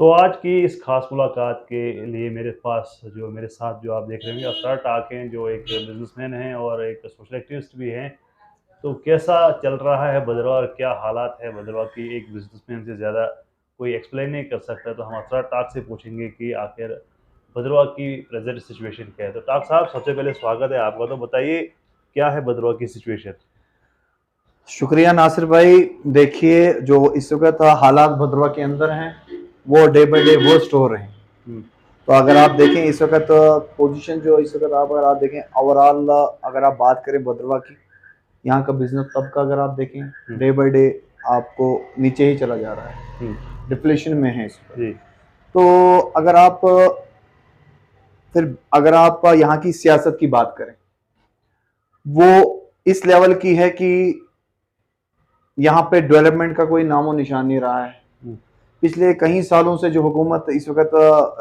तो आज की इस खास मुलाकात के लिए मेरे साथ जो आप देख रहे होंगे अफसर टाक हैं, जो एक बिजनेसमैन हैं और एक सोशल एक्टिविस्ट भी हैं। तो कैसा चल रहा है भद्रवाह और क्या हालात है भद्रवाह की, एक बिजनेसमैन से ज़्यादा कोई एक्सप्लेन नहीं कर सकता। तो हम अफसर टाक से पूछेंगे कि आखिर भद्रवाह की प्रेजेंट सिचुएशन क्या है। तो टाक साहब, सबसे पहले स्वागत है आपका। तो बताइए, क्या है भद्रवाह की सिचुएशन। शुक्रिया नासिर भाई। देखिए, जो इस वक्त हालात भद्रवाह के अंदर हैं वो डे बाय डे वर्स्ट हो रहे हैं। हम्म। तो अगर आप देखें इस वक्त पोजीशन जो इस वक्त आप अगर आप देखें ओवरऑल, अगर आप बात करें भद्रवाह की, यहाँ का बिजनेस तबका अगर आप देखें डे बाय डे आपको नीचे ही चला जा रहा है, डिप्लेशन में है इस वक्त। जी। तो अगर आप यहाँ की सियासत की बात करें, वो इस लेवल की है कि यहाँ पे डेवलपमेंट का कोई नामो निशान नहीं रहा है। पिछले कई सालों से जो हुकूमत इस वक्त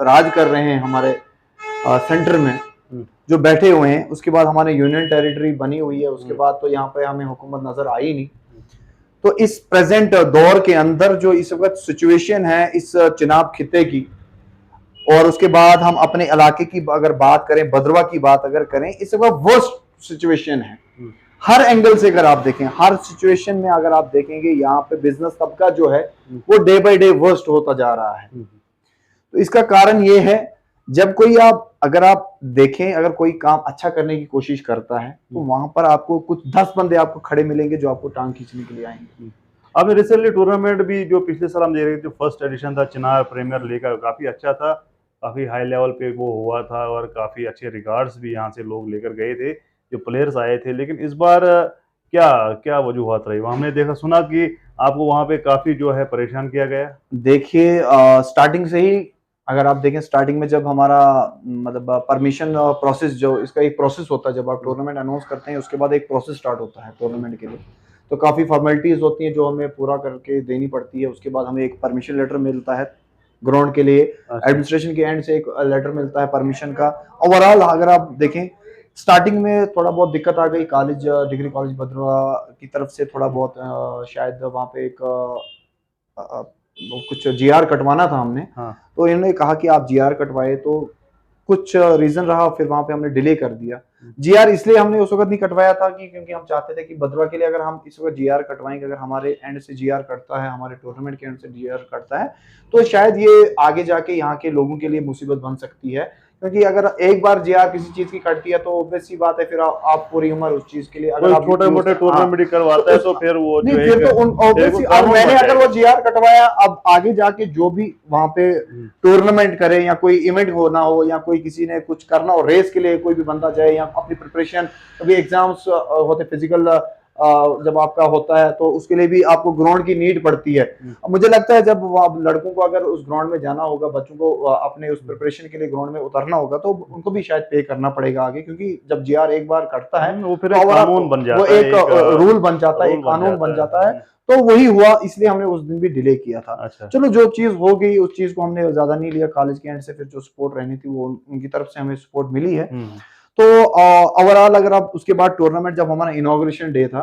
राज कर रहे हैं हमारे सेंटर में, जो बैठे हुए हैं, उसके बाद हमारे यूनियन टेरिटरी बनी हुई है, उसके बाद तो यहाँ पे हमें हुकूमत नजर आई नहीं। तो इस प्रेजेंट दौर के अंदर जो इस वक्त सिचुएशन है इस चिनाब खिते की, और उसके बाद हम अपने इलाके की अगर बात करें, भद्रवाह की बात अगर करें, इस वक्त वर्स्ट सिचुएशन है हर एंगल से। अगर आप देखें हर सिचुएशन में, अगर आप देखेंगे यहाँ पे बिजनेस तबका जो है वो डे बाय डे वर्स्ट होता जा रहा है। तो इसका कारण ये है, जब कोई अगर आप देखें, अगर कोई काम अच्छा करने की कोशिश करता है तो वहां पर आपको कुछ 10 बंदे आपको खड़े मिलेंगे जो आपको टांग खींचने के लिए आएंगे। आपने रिसेंटली टूर्नामेंट भी जो पिछले साल हम दे रहे थे, जो फर्स्ट एडिशन था चिनार प्रीमियर लीग का, काफ़ी अच्छा था। काफ़ी हाई लेवल पे वो हुआ था और काफ़ी अच्छे रिगार्ड्स भी यहाँ से लोग लेकर गए थे, जो प्लेयर्स आए थे। लेकिन इस बार क्या क्या वजूहत रही वहाँ? हमने देखा सुना कि आपको वहाँ पे काफ़ी जो है परेशान किया गया। देखिए, स्टार्टिंग से ही अगर आप देखें, स्टार्टिंग में जब हमारा मतलब परमिशन प्रोसेस, जो इसका एक प्रोसेस होता है, जब आप टूर्नामेंट अनाउंस करते हैं उसके बाद एक प्रोसेस स्टार्ट होता है टूर्नामेंट के लिए। तो काफ़ी फॉर्मेलिटीज़ होती हैं जो हमें पूरा करके देनी पड़ती है। उसके बाद हमें एक परमिशन लेटर मिलता है ग्राउंड के लिए, एडमिनिस्ट्रेशन के एंड से एक लेटर मिलता है परमिशन का। ओवरऑल अगर आप देखें, स्टार्टिंग में थोड़ा बहुत दिक्कत आ गई, कॉलेज डिग्री कॉलेज भद्रवाह की तरफ से थोड़ा बहुत शायद वहाँ पे एक कुछ जीआर कटवाना था हमने। तो इन्होंने कहा कि आप जीआर कटवाए, तो कुछ रीजन रहा, फिर वहां पे हमने डिले कर दिया। जीआर इसलिए हमने उस वक्त नहीं कटवाया था कि क्योंकि हम चाहते थे कि भद्रवाह के लिए अगर हम इस वक्त जीआर कटवाएंगे, अगर हमारे एंड से जीआर कटता है, हमारे टूर्नामेंट के एंड से जीआर कटता है, तो शायद ये आगे जाके यहाँ के लोगों के लिए मुसीबत बन सकती है। क्योंकि अगर एक बार जीआर किसी चीज की कटती है तो ऑब्वियस सी बात है, फिर आप पूरी उम्र उस चीज के लिए, अगर आप छोटे मोटे टूर्नामेंट करवाता है तो फिर वो नहीं, जो फिर तो ऑब्वियसली, अब मैंने अगर वो जीआर कटवाया, अब आगे जाके जो भी वहां पे टूर्नामेंट करे या कोई इवेंट होना हो या कोई किसी ने कुछ करना हो, रेस के लिए कोई भी बंदा जाए या अपनी प्रिपरेशन, कभी एग्जाम्स होते फिजिकल जब आपका होता है तो उसके लिए भी आपको ग्राउंड की नीड पड़ती है। अब मुझे लगता है जब लड़कों को अगर उस ग्राउंड में जाना होगा, बच्चों को अपने उस प्रिपरेशन के लिए ग्राउंड में उतरना होगा, तो उनको भी शायद पे करना पड़ेगा आगे, क्योंकि जब जीआर एक बार कटता है वो फिर एक कानून बन जाता है, वो एक रूल बन जाता है, एक कानून बन जाता है। तो वही हुआ, इसलिए हमने उस दिन भी डिले किया था। अच्छा। चलो, जो चीज हो गई उस चीज को हमने ज्यादा नहीं लिया, कॉलेज के एंड से फिर जो सपोर्ट रहनी थी वो उनकी तरफ से हमें सपोर्ट मिली है। तो ओवरऑल अगर आप उसके बाद टूर्नामेंट, जब हमारा इनॉग्रेशन डे था,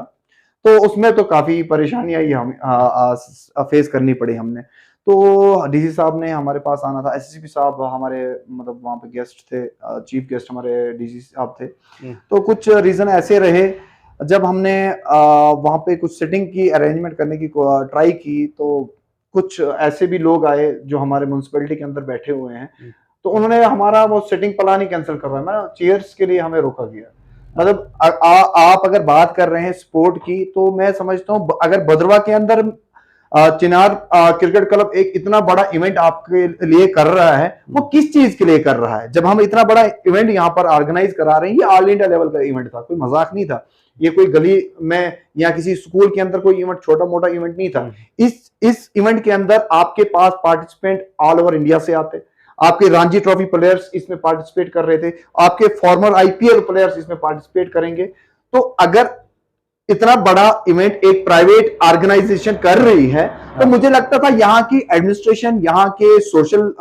तो उसमें तो काफी परेशानियां ही हम फेस करनी पड़ी हमने। तो डीसी साहब ने हमारे पास आना था, एसएसपी साहब हमारे मतलब वहाँ पे गेस्ट थे, चीफ गेस्ट हमारे डीसी साहब थे। तो कुछ रीजन ऐसे रहे, जब हमने वहाँ पे कुछ सेटिंग की, अरेंजमेंट करने की ट्राई की, तो कुछ ऐसे भी लोग आए जो हमारे म्यूनसिपैलिटी के अंदर बैठे हुए हैं, तो उन्होंने हमारा वो सेटिंग प्लान ही कैंसिल करवाया। मैं चेयर्स के लिए हमें रोका गया। मतलब आप अगर बात कर रहे हैं स्पोर्ट की, तो मैं समझता हूँ अगर भद्रवाह के अंदर चिनार क्रिकेट क्लब एक इतना बड़ा इवेंट आपके लिए कर रहा है, वो किस चीज के लिए कर रहा है? जब हम इतना बड़ा इवेंट यहाँ पर ऑर्गेनाइज करा रहे हैं, ये ऑल इंडिया लेवल का इवेंट था, कोई मजाक नहीं था। ये कोई गली में या किसी स्कूल के अंदर कोई इवेंट, छोटा मोटा इवेंट नहीं था। इस इवेंट के अंदर आपके पास पार्टिसिपेंट ऑल ओवर इंडिया से आते, आपके रणजी ट्रॉफी प्लेयर्स इसमें पार्टिसिपेट कर रहे थे, आपके फॉर्मर आईपीएल प्लेयर्स इसमें पार्टिसिपेट करेंगे। तो अगर इतना बड़ा इवेंट एक प्राइवेट ऑर्गेनाइजेशन कर रही है, तो मुझे लगता था यहाँ की एडमिनिस्ट्रेशन, यहाँ के सोशल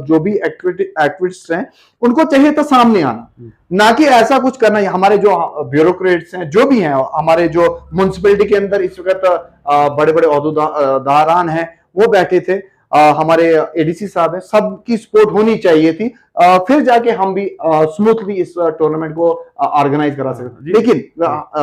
जो भी एक्टिविस्ट हैं, उनको चाहिए था सामने आना, ना कि ऐसा कुछ करना। हमारे जो ब्यूरोक्रेट्स हैं, जो भी हैं, हमारे जो म्युनिसिपैलिटी के अंदर इस वक्त बड़े बड़े ओहदेदारान हैं, वो बैठे थे। हमारे एडीसी साहब हैं, सबकी सपोर्ट होनी चाहिए थी, फिर जाके हम भी स्मूथली इस टूर्नामेंट को ऑर्गेनाइज करा सकते। लेकिन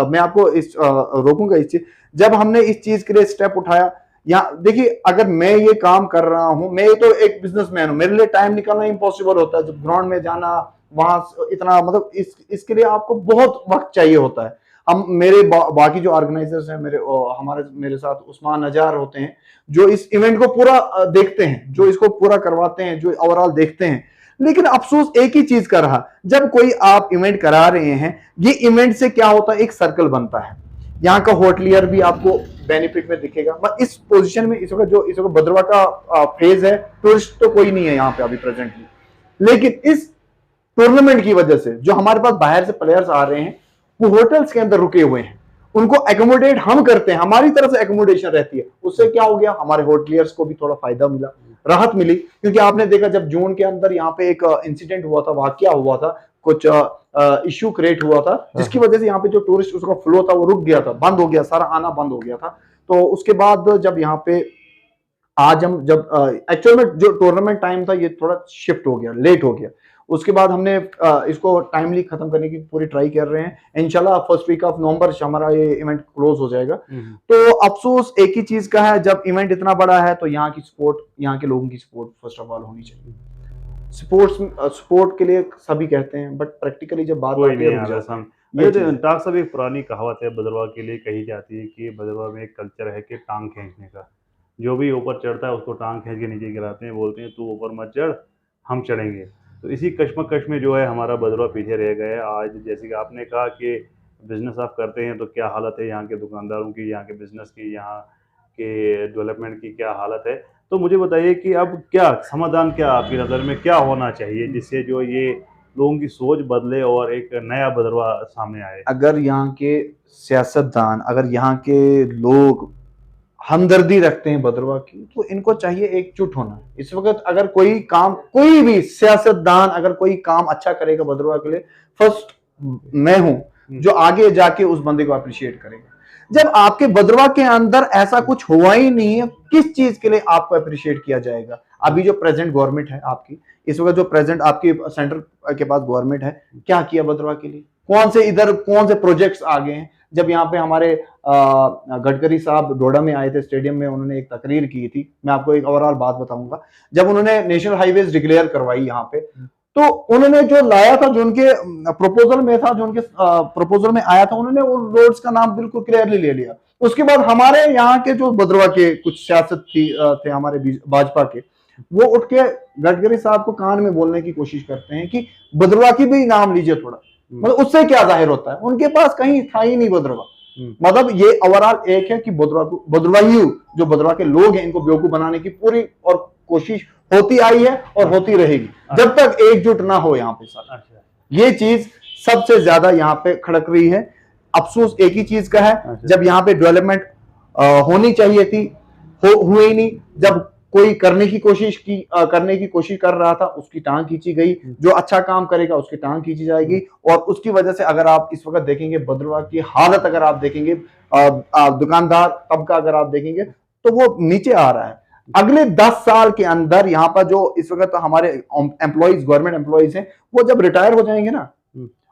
मैं आपको इस रोकूंगा इस चीज, जब हमने इस चीज के लिए स्टेप उठाया, या देखिए अगर मैं ये काम कर रहा हूं, मैं तो एक बिजनेसमैन हूं, मेरे लिए टाइम निकालना इम्पॉसिबल होता है, जब ग्राउंड में जाना, वहां इतना मतलब इसके लिए आपको बहुत वक्त चाहिए होता है। हम मेरे बाकी जो ऑर्गेनाइजर्स हैं, मेरे साथ उस्मान नजार होते हैं, जो इस इवेंट को पूरा देखते हैं, जो इसको पूरा करवाते हैं, जो ओवरऑल देखते हैं। लेकिन अफसोस एक ही चीज का रहा, जब कोई आप इवेंट करा रहे हैं, ये इवेंट से क्या होता है, एक सर्कल बनता है, यहाँ का होटलियर भी आपको बेनिफिट में दिखेगा। इस पोजीशन में इस वक्त भद्रवाह का फेज है, टूरिस्ट तो कोई नहीं है यहाँ पे अभी प्रेजेंटली, लेकिन इस टूर्नामेंट की वजह से जो हमारे पास बाहर से प्लेयर्स आ रहे हैं, वो होटल्स के अंदर रुके हुए हैं, उनको एकोमोडेट हम करते हैं, हमारी तरफ से एकोमोडेशन रहती है। उससे क्या हो गया, हमारे होटलियर्स को भी थोड़ा फायदा मिला, राहत मिली। क्योंकि आपने देखा जब जून के अंदर यहाँ पे एक इंसिडेंट हुआ था, वाकया हुआ था, कुछ इश्यू क्रिएट हुआ था, जिसकी वजह से यहाँ पे जो टूरिस्ट उसका फ्लो था वो रुक गया था, बंद हो गया, सारा आना बंद हो गया था। तो उसके बाद जब यहाँ पे आज हम जब एक्चुअल में जो टूर्नामेंट टाइम था ये थोड़ा शिफ्ट हो गया, लेट हो गया, उसके बाद हमने इसको टाइमली खत्म करने की पूरी ट्राई कर रहे हैं। इंशाल्लाह फर्स्ट वीक ऑफ नवंबर से हमारा ये इवेंट क्लोज हो जाएगा। तो अफसोस एक ही चीज का है, जब इवेंट इतना बड़ा है तो यहाँ की सपोर्ट, यहाँ के लोगों की सपोर्ट फर्स्ट ऑफ ऑल होनी चाहिए। सपोर्ट के लिए सभी कहते हैं, बट प्रैक्टिकली जब बात कोई नहीं आ रहा। ये तो इंताक साहब एक पुरानी कहावत है भद्रवाह के लिए कही जाती है कि भद्रवाह में एक कल्चर है कि टांग खींचने का, जो भी ऊपर चढ़ता है उसको टांग खींच के नीचे गिराते हैं, बोलते हैं तू ऊपर मत चढ़, हम चढ़ेंगे। तो इसी कश्मकश में जो है हमारा भद्रवाह पीछे रह गया। आज जैसे कि आपने कहा कि बिजनेस आप करते हैं तो क्या हालत है यहाँ के दुकानदारों की, यहाँ के बिजनेस की, यहाँ के डेवलपमेंट की क्या हालत है। तो मुझे बताइए कि अब क्या समाधान, क्या आपकी नज़र में क्या होना चाहिए जिससे जो ये लोगों की सोच बदले और एक नया भद्रवाह सामने आए। अगर यहाँ के सियासतदान, अगर यहाँ के लोग हमदर्दी रखते हैं भद्रवाह की, तो इनको चाहिए एकजुट होना। इस वक्त अगर कोई काम, कोई भी सियासतदान अगर कोई काम अच्छा करेगा भद्रवाह के लिए, फर्स्ट मैं हूं जो आगे जाके उस बंदे को अप्रिशिएट करेगा। जब आपके भद्रवाह के अंदर ऐसा कुछ हुआ ही नहीं है, किस चीज के लिए आपको अप्रिशिएट किया जाएगा। अभी जो प्रेजेंट गवर्नमेंट है आपकी, इस वक्त जो प्रेजेंट आपकी सेंटर के पास गवर्नमेंट है, क्या किया भद्रवाह के लिए, कौन से प्रोजेक्ट्स आ गए हैं। जब यहाँ पे हमारे गडकरी साहब डोडा में आए थे, स्टेडियम में उन्होंने एक तकरीर की थी, मैं आपको एक ओवरऑल बात बताऊंगा। जब उन्होंने नेशनल हाईवेज डिक्लेयर करवाई यहाँ पे, तो उन्होंने जो लाया था, जो उनके प्रपोजल में था, जो उनके प्रपोजल में आया था, उन्होंने उन रोड्स का नाम बिल्कुल क्लियरली ले लिया। उसके बाद हमारे यहाँ के जो भद्रवाह के कुछ सियासत थे हमारे भाजपा के, वो उठ के गडकरी साहब को कान में बोलने की कोशिश करते हैं कि भद्रवाह की भी नाम लीजिए थोड़ा। मतलब उससे क्या जाहिर होता है, उनके पास कहीं था ही नहीं भद्रवाह। मतलब ये ओवरऑल एक है कि भद्रवाही जो भद्रवाह के लोग हैं, इनको बेवकूफ बनाने की पूरी और कोशिश होती आई है और होती रहेगी जब तक एकजुट ना हो यहाँ पे सर। ये चीज सबसे ज्यादा यहाँ पे खड़क रही है। अफसोस एक ही चीज का है, जब यहाँ पे डेवलपमेंट होनी चाहिए थी, हुई ही नहीं। जब कोई करने की कोशिश कर रहा था, उसकी टांग खींची गई। जो अच्छा काम करेगा उसकी टांग खींची जाएगी। और उसकी वजह से अगर आप इस वक्त देखेंगे भद्रवाह की हालत, अगर आप देखेंगे दुकानदार तबका अगर आप देखेंगे तो वो नीचे आ रहा है। अगले 10 साल के अंदर यहाँ पर जो इस वक्त हमारे एम्प्लॉइज, गवर्नमेंट एम्प्लॉइज हैं, वो जब रिटायर हो जाएंगे ना,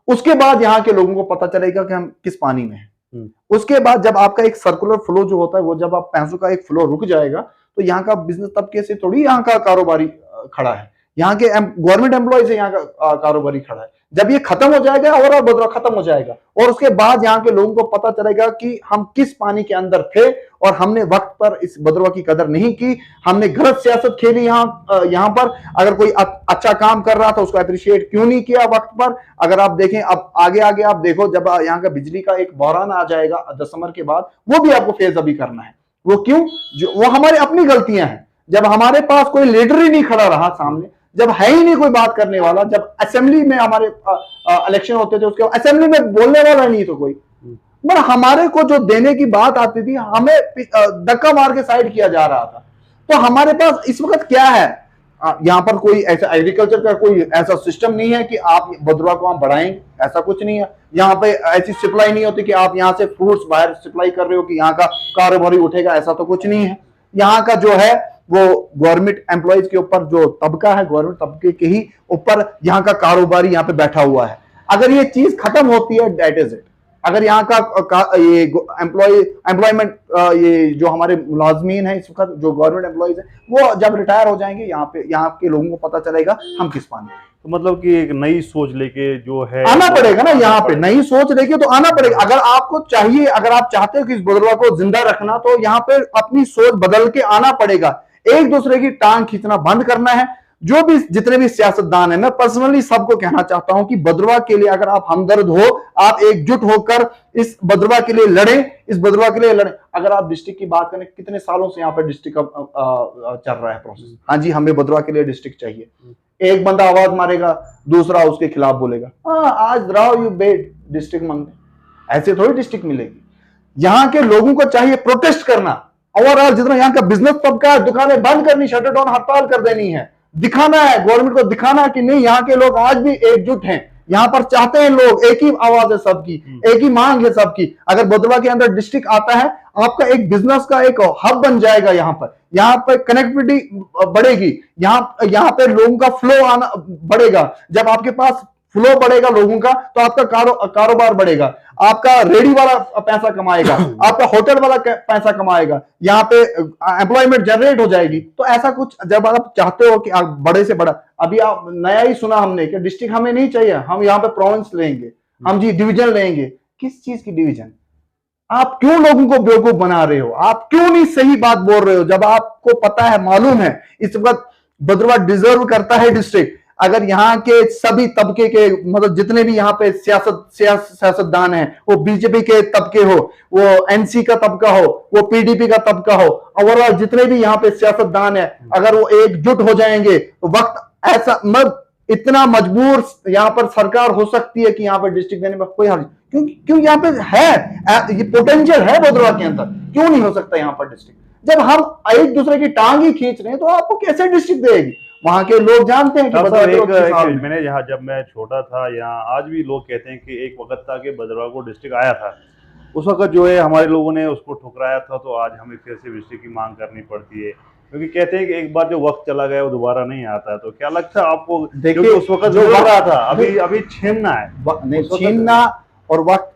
उसके बाद यहाँ के लोगों को पता चलेगा कि हम किस पानी में हैं। उसके बाद जब आपका एक सर्कुलर फ्लो जो होता है, वो जब आप पैसों का एक फ्लो रुक जाएगा, तो यहाँ का बिजनेस तबके से थोड़ी यहाँ का कारोबारी खड़ा है। यहाँ के गवर्नमेंट एम्प्लॉइज है, यहाँ का कारोबारी खड़ा है। जब ये खत्म हो जाएगा, ओवरऑल भद्रवाह खत्म हो जाएगा, और उसके बाद यहाँ के लोगों को पता चलेगा कि हम किस पानी के अंदर थे और हमने वक्त पर इस भद्रवाह की कदर नहीं की। हमने गलत सियासत खेली यहाँ पर। अगर कोई अच्छा काम कर रहा था, उसको अप्रिशिएट क्यों नहीं किया वक्त पर। अगर आप देखें, अब आगे आप देखो, जब यहाँ का बिजली का एक बहरान आ जाएगा दिसंबर के बाद, वो भी आपको फेज अभी करना है। वो क्यों? वो हमारी अपनी गलतियां हैं। जब हमारे पास कोई लीडर ही नहीं खड़ा रहा सामने, जब है ही नहीं कोई बात करने वाला, जब असेंबली में हमारे इलेक्शन होते थे, उसके असेंबली में बोलने वाला नहीं तो कोई, पर हमारे को जो देने की बात आती थी, हमें धक्का मार के साइड किया जा रहा था। तो हमारे पास इस वक्त क्या है, यहाँ पर कोई ऐसा एग्रीकल्चर का कोई ऐसा सिस्टम नहीं है कि आप भद्रवाह को हम बढ़ाएंगे, ऐसा कुछ नहीं है। यहाँ पे ऐसी सप्लाई नहीं होती कि आप यहाँ से फ्रूट्स बाहर सप्लाई कर रहे हो कि यहाँ का कारोबारी उठेगा, ऐसा तो कुछ नहीं है। यहाँ का जो है वो गवर्नमेंट एम्प्लॉयज के ऊपर, जो तबका है गवर्नमेंट तबके के ही ऊपर यहाँ का कारोबारी यहाँ पे बैठा हुआ है। अगर ये चीज खत्म होती है, दैट इज इट। अगर यहाँ ये एम्प्लॉयमेंट, ये जो हमारे मुलाजमीन है इस वक्त, जो गवर्नमेंट एम्प्लॉयज है, वो जब रिटायर हो जाएंगे, यहाँ के लोगों को पता चलेगा हम किस पानी। तो मतलब कि एक नई सोच लेके जो है आना पड़ेगा ना, यहाँ पे नई सोच लेके तो आना पड़ेगा। अगर आपको चाहिए, अगर आप चाहते हो कि इस बदलाव को जिंदा रखना, तो यहाँ पे अपनी सोच बदल के आना पड़ेगा। एक दूसरे की टांग खींचना बंद करना है। जो भी जितने भी सियासतदान है, मैं पर्सनली सबको कहना चाहता हूं कि बदरवा के लिए अगर आप हमदर्द हो, आप एकजुट होकर इस बदरवा के लिए लड़ें, इस बदरवा के लिए लड़ें। अगर आप डिस्ट्रिक्ट की बात करें, कितने सालों से यहाँ पे डिस्ट्रिक्ट चल रहा है प्रोसेस। हाँ जी, हमें बदरवा के लिए डिस्ट्रिक्ट चाहिए। एक बंदा आवाज मारेगा, दूसरा उसके खिलाफ बोलेगा, हाँ आज राव यू बेट डिस्ट्रिक्ट मांगते। ऐसे थोड़ी डिस्ट्रिक्ट मिलेगी। यहाँ के लोगों को चाहिए प्रोटेस्ट करना। ओवरऑल जितना यहाँ का बिजनेस तबका, दुकानें बंद करनी, शटर डाउन, हड़ताल कर देनी है। दिखाना है गवर्नमेंट को, दिखाना है कि नहीं, यहाँ के लोग आज भी एकजुट हैं। यहाँ पर चाहते हैं लोग, एक ही आवाज है सबकी, एक ही मांग है सबकी। अगर बदरवा के अंदर डिस्ट्रिक्ट आता है, आपका एक बिजनेस का एक हब बन जाएगा। यहाँ पर कनेक्टिविटी बढ़ेगी, यहाँ पे लोगों का फ्लो आना बढ़ेगा। जब आपके पास फ्लो बढ़ेगा लोगों का, तो आपका कारोबार बढ़ेगा, आपका रेडी वाला पैसा कमाएगा, आपका होटल वाला पैसा कमाएगा, यहाँ पे एम्प्लॉयमेंट जनरेट हो जाएगी। तो ऐसा कुछ जब आप चाहते हो कि आप बड़े से बड़ा, अभी आप नया ही सुना हमने कि डिस्ट्रिक्ट हमें नहीं चाहिए, हम यहाँ पे प्रोविंस लेंगे, हम जी डिवीजन लेंगे। किस चीज की डिवीजन? आप क्यों लोगों को बेवकूफ बना रहे हो? आप क्यों नहीं सही बात बोल रहे हो? जब आपको पता है, मालूम है इस वक्त बदरवा डिजर्व करता है डिस्ट्रिक्ट। अगर यहाँ के सभी तबके के, मतलब जितने भी यहाँ पे सियासतदान हैं, वो बीजेपी के तबके हो, वो एनसी का तबका हो, वो पीडीपी का तबका हो, ओवरऑल जितने भी यहाँ पे सियासतदान है, अगर वो एकजुट हो जाएंगे, वक्त ऐसा इतना मजबूर यहाँ पर सरकार हो सकती है कि यहाँ पर डिस्ट्रिक्ट देने में कोई हर्ज, क्यों यहाँ पे है, ये पोटेंशियल है बदरवा के अंदर, क्यों नहीं हो सकता यहाँ पर डिस्ट्रिक्ट? जब हम एक दूसरे की टांग ही खींच रहे हैं, तो आपको कैसे डिस्ट्रिक्ट देगी? वहां के लोग जानते हैं कि मैंने यहाँ, जब मैं छोटा था, यहाँ आज भी लोग कहते हैं कि एक वक्त था कि बदरवा को डिस्ट्रिक्ट आया था, उस वक्त जो है हमारे लोगों ने उसको ठुकराया था, तो आज हमें फिर से डिस्ट्रिक्ट की मांग करनी पड़ती है, क्योंकि कहते हैं कि एक बार जो वक्त चला गया वो दोबारा नहीं आता है। तो क्या लगता है आपको? देखिए उस वक्त जो लग रहा था, अभी छीनना है, नहीं छीनना और वक्त,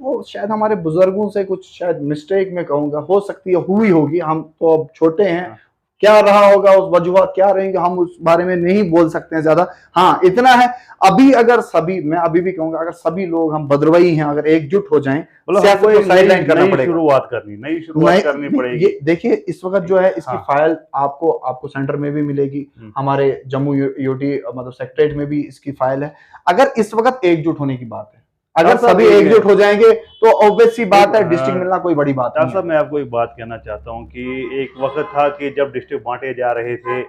वो शायद हमारे बुजुर्गों से कुछ शायद मिस्टेक में कहूंगा, हो सकती है हुई होगी, हम तो अब छोटे हैं, क्या रहा होगा उस वजूहत क्या रहेंगे, हम उस बारे में नहीं बोल सकते हैं ज्यादा। हाँ इतना है, अभी अगर सभी, मैं अभी भी कहूंगा, अगर सभी लोग, हम बदरवई हैं, अगर एकजुट हो जाएं, साइडलाइन करना पड़ेगा, नई शुरुआत करनी पड़ेगी। देखिए इस वक्त जो है इसकी फाइल आपको सेंटर में भी मिलेगी, हमारे जम्मू यूटी मतलब सेक्रेटरीट में भी इसकी फाइल है। अगर इस वक्त एकजुट होने की बात है, अगर सभी एकजुट हो जाएंगे, तो ऑब्वियस सी बात है डिस्ट्रिक्ट मिलना कोई बड़ी बात नहीं है। मैं आपको एक बात कहना चाहता हूं कि एक वक्त था कि जब डिस्ट्रिक्ट बांटे जा रहे थे,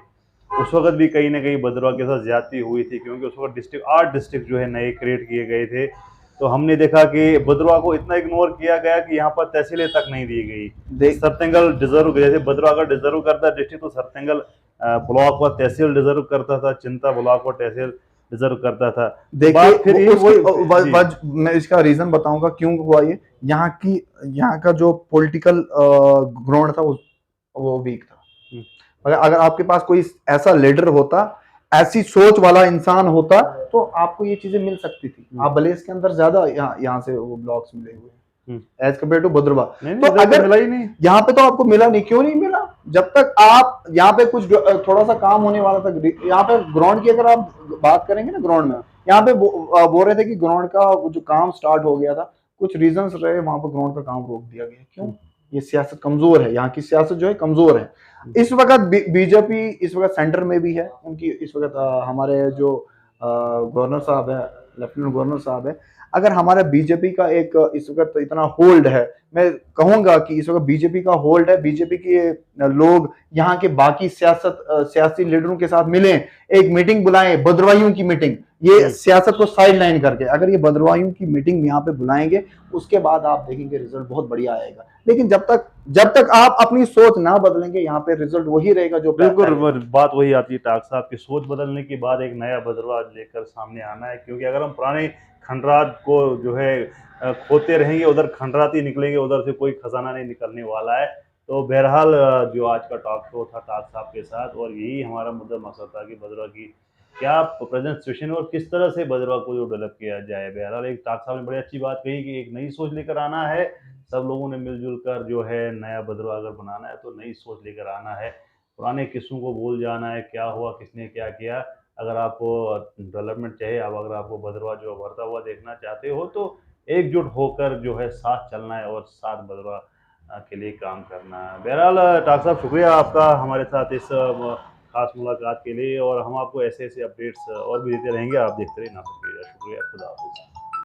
उस वक्त भी कहीं ना कहीं बदरवा के साथ ज्यादती हुई थी, क्योंकि उस वक्त 8 डिस्ट्रिक्ट जो है नए क्रिएट किए गए थे। तो हमने देखा कि बदरवा को इतना इग्नोर किया गया कि यहाँ पर तहसीलें तक नहीं दी गई। सरतेंगल डिजर्व, जैसे बदरवा अगर डिजर्व करता डिस्ट्रिक्ट, तो सरतेंगल ब्लॉक व तहसील डिजर्व करता था, चिंता ब्लॉक व तहसील डिजर्व करता था। देखिए मैं इसका रीजन बताऊंगा क्यों हुआ ये। यहाँ का जो पॉलिटिकल ग्राउंड था वो वीक था। अगर आपके पास कोई ऐसा लीडर होता, ऐसी सोच वाला इंसान होता, तो आपको ये चीजें मिल सकती थी। आप भले इसके अंदर ज्यादा यहाँ से वो ब्लॉक्स मिले हुए एज कम्पेयर टू बदरवा, तो अगर मिला ही नहीं, यहाँ पे तो आपको मिला नहीं। क्यों नहीं मिला? जब तक आप यहाँ पे कुछ थोड़ा सा काम होने वाला था, यहाँ पे ग्राउंड की अगर आप बात करेंगे ना, ग्राउंड में यहाँ पे बोल रहे थे कि ग्राउंड का जो काम स्टार्ट हो गया था, कुछ रीजंस रहे, वहां पर ग्राउंड का काम रोक दिया गया। क्यों? ये सियासत कमजोर है, यहाँ की सियासत जो है कमजोर है। इस वक्त बीजेपी इस वक्त सेंटर में भी है, उनकी इस वक्त हमारे जो गवर्नर साहब है, लेफ्टिनेंट गवर्नर साहब है, अगर हमारा बीजेपी का एक इस वक्त इतना होल्ड है, मैं कहूंगा कि इस वक्त बीजेपी का होल्ड है, बीजेपी के लोग यहाँ के बाकी सियासी लीडरों के साथ मिलें, एक मीटिंग बुलाएं, बदरवाइयों की मीटिंग, ये सियासत को साइड लाइन करके अगर ये बदरवाइयों की मीटिंग यहाँ पे बुलाएंगे, उसके बाद आप देखेंगे रिजल्ट बहुत बढ़िया आएगा। लेकिन जब तक आप अपनी सोच ना बदलेंगे, यहाँ पे रिजल्ट वही रहेगा जो बिल्कुल बात वही आती है टाक साहब की, सोच बदलने के बाद एक नया बदरवा लेकर सामने आना है। क्योंकि अगर हम पुराने खंडरात को जो है खोते रहेंगे, उधर खंडरात ही निकलेंगे, उधर से कोई खजाना नहीं निकलने वाला है। तो बहरहाल जो आज का टॉक शो था टाक साहब के साथ, और यही हमारा मुद्दा मकसद था कि भद्रवाह की क्या प्रेजेंट सिचुएशन है और किस तरह से भद्रवाह को जो डेवलप किया जाए। बहरहाल एक टाक साहब ने बड़ी अच्छी बात कही कि एक नई सोच लेकर आना है, सब लोगों ने मिलजुल कर जो है नया भद्रवाह अगर बनाना है तो नई सोच लेकर आना है, पुराने किस्सों को भूल जाना है, क्या हुआ किसने क्या किया। अगर आपको डेवलपमेंट चाहिए, अब अगर आपको भद्रवाह जो उभरता हुआ देखना चाहते हो तो एकजुट होकर जो है साथ चलना है और साथ भद्रवाह के लिए काम करना है। बहरहाल डॉक्टर साहब शुक्रिया आपका हमारे साथ इस खास मुलाकात के लिए, और हम आपको ऐसे ऐसे अपडेट्स और भी देते रहेंगे, आप देखते रहिए ना। शुक्रिया, खुदा हाफिज़।